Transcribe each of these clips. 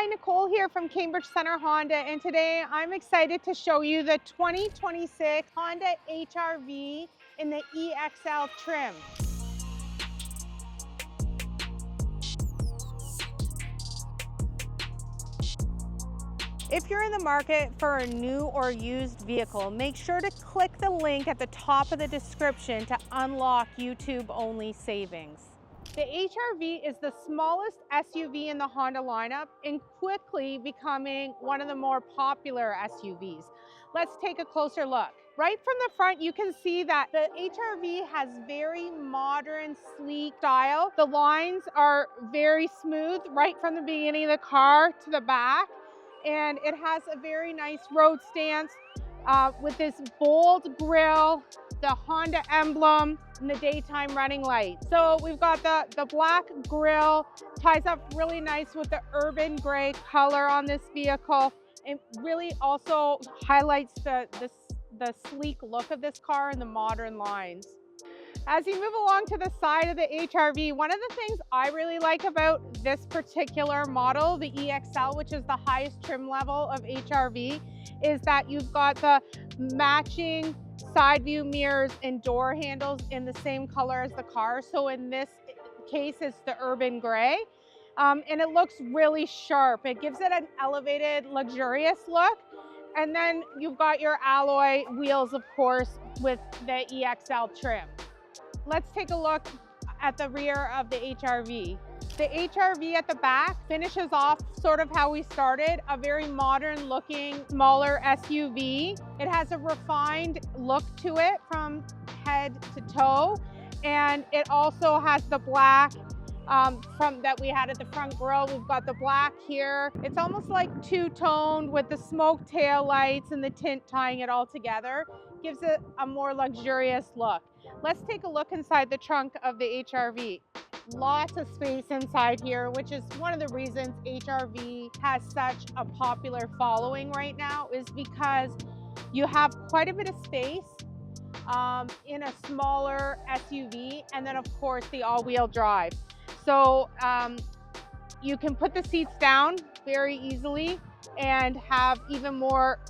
Hi, Nicole here from Cambridge Center Honda, and today I'm excited to show you the 2026 Honda HR-V in the EXL trim. If you're in the market for a new or used vehicle, make sure to click the link at the top of the description to unlock YouTube-only savings. The HR-V is the smallest SUV in the Honda lineup and quickly becoming one of the more popular SUVs. Let's take a closer look. Right from the front, you can see that the HR-V has very modern, sleek style. The lines are very smooth right from the beginning of the car to the back. And it has a very nice road stance with this bold grille, the Honda emblem, and the daytime running lights. So we've got the black grille, ties up really nice with the urban gray color on this vehicle. It really also highlights the sleek look of this car and the modern lines. As you move along to the side of the HR-V, one of the things I really like about this particular model, the EXL, which is the highest trim level of HR-V, is that you've got the matching side view mirrors and door handles in the same color as the car. So in this case, it's the urban gray. And it looks really sharp. It gives it an elevated, luxurious look. And then you've got your alloy wheels, of course, with the EXL trim. Let's take a look at the rear of the HR-V. The HR-V at the back finishes off sort of how we started, a very modern looking, smaller SUV. It has a refined look to it from head to toe. And it also has the black that we had at the front grille. We've got the black here. It's almost like two-toned with the smoke tail lights and the tint tying it all together. Gives it a more luxurious look. Let's take a look inside the trunk of the HR-V. Lots of space inside here, which is one of the reasons HR-V has such a popular following right now, is because you have quite a bit of space in a smaller SUV, and then of course the all-wheel drive. So you can put the seats down very easily and have even more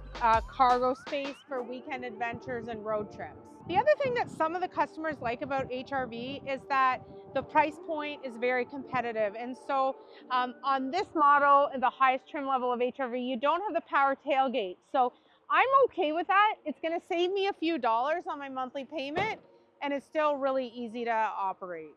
cargo space for weekend adventures and road trips. The other thing that some of the customers like about HR-V is that the price point is very competitive. And so on this model, the highest trim level of HR-V, you don't have the power tailgate. So I'm okay with that. It's gonna save me a few dollars on my monthly payment, and it's still really easy to operate.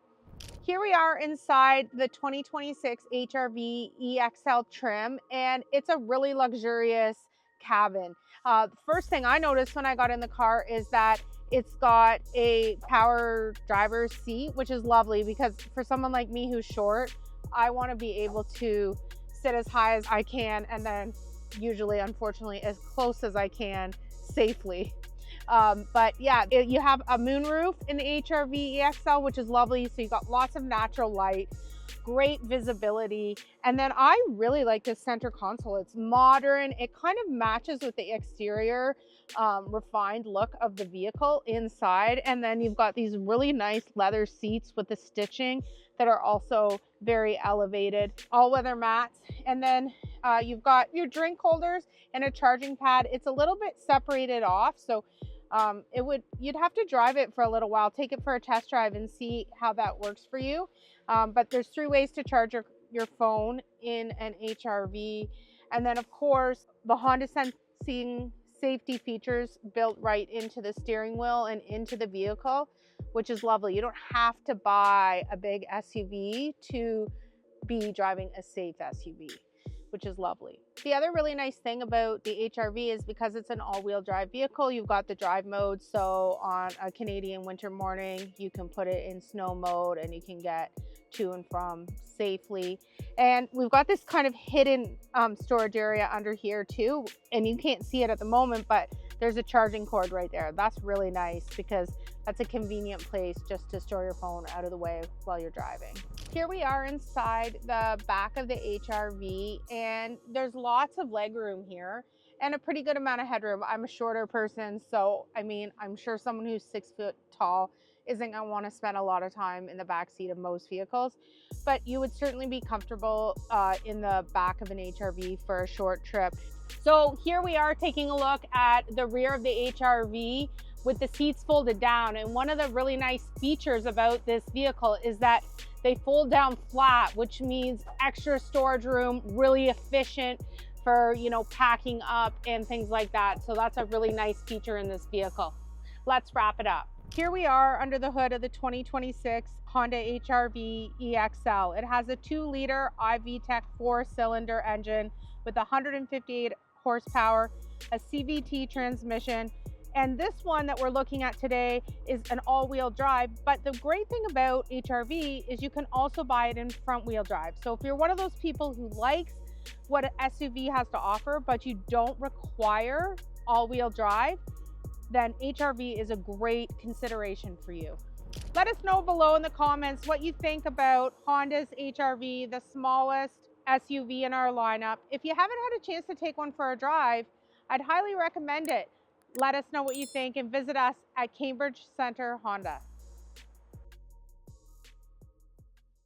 Here we are inside the 2026 HR-V EXL trim, and it's a really luxurious cabin. The first thing I noticed when I got in the car is that it's got a power driver's seat, which is lovely because for someone like me who's short, I want to be able to sit as high as I can and then usually, unfortunately, as close as I can safely. But yeah, you have a moonroof in the HR-V EXL, which is lovely. So you got lots of natural light, great visibility. And then I really like this center console. It's modern. It kind of matches with the exterior refined look of the vehicle inside. And then you've got these really nice leather seats with the stitching that are also very elevated, all-weather mats. And then you've got your drink holders and a charging pad. It's a little bit separated off, so you'd have to drive it for a little while, take it for a test drive and see how that works for you. But there's 3 ways to charge your phone in an HR-V. And then of course, the Honda Sensing safety features built right into the steering wheel and into the vehicle, which is lovely. You don't have to buy a big SUV to be driving a safe SUV, which is lovely. The other really nice thing about the HR-V is because it's an all-wheel drive vehicle, you've got the drive mode. So on a Canadian winter morning, you can put it in snow mode and you can get to and from safely. And we've got this kind of hidden storage area under here too. And you can't see it at the moment, but there's a charging cord right there. That's really nice because that's a convenient place just to store your phone out of the way while you're driving. Here we are inside the back of the HR-V, and there's lots of legroom here and a pretty good amount of headroom. I'm a shorter person, so I mean, I'm sure someone who's 6 foot tall isn't going to want to spend a lot of time in the back seat of most vehicles, but you would certainly be comfortable in the back of an HRV for a short trip. So here we are taking a look at the rear of the HRV with the seats folded down. And one of the really nice features about this vehicle is that they fold down flat, which means extra storage room, really efficient for, you know, packing up and things like that. So that's a really nice feature in this vehicle. Let's wrap it up. Here we are under the hood of the 2026 Honda HRV EXL. It has a 2-liter iVTEC 4-cylinder engine with 158 horsepower, a CVT transmission, and this one that we're looking at today is an all-wheel drive. But the great thing about HRV is you can also buy it in front-wheel drive. So if you're one of those people who likes what an SUV has to offer, but you don't require all-wheel drive, then HRV is a great consideration for you. Let us know below in the comments what you think about Honda's HRV, the smallest SUV in our lineup. If you haven't had a chance to take one for a drive, I'd highly recommend it. Let us know what you think and visit us at Cambridge Centre Honda.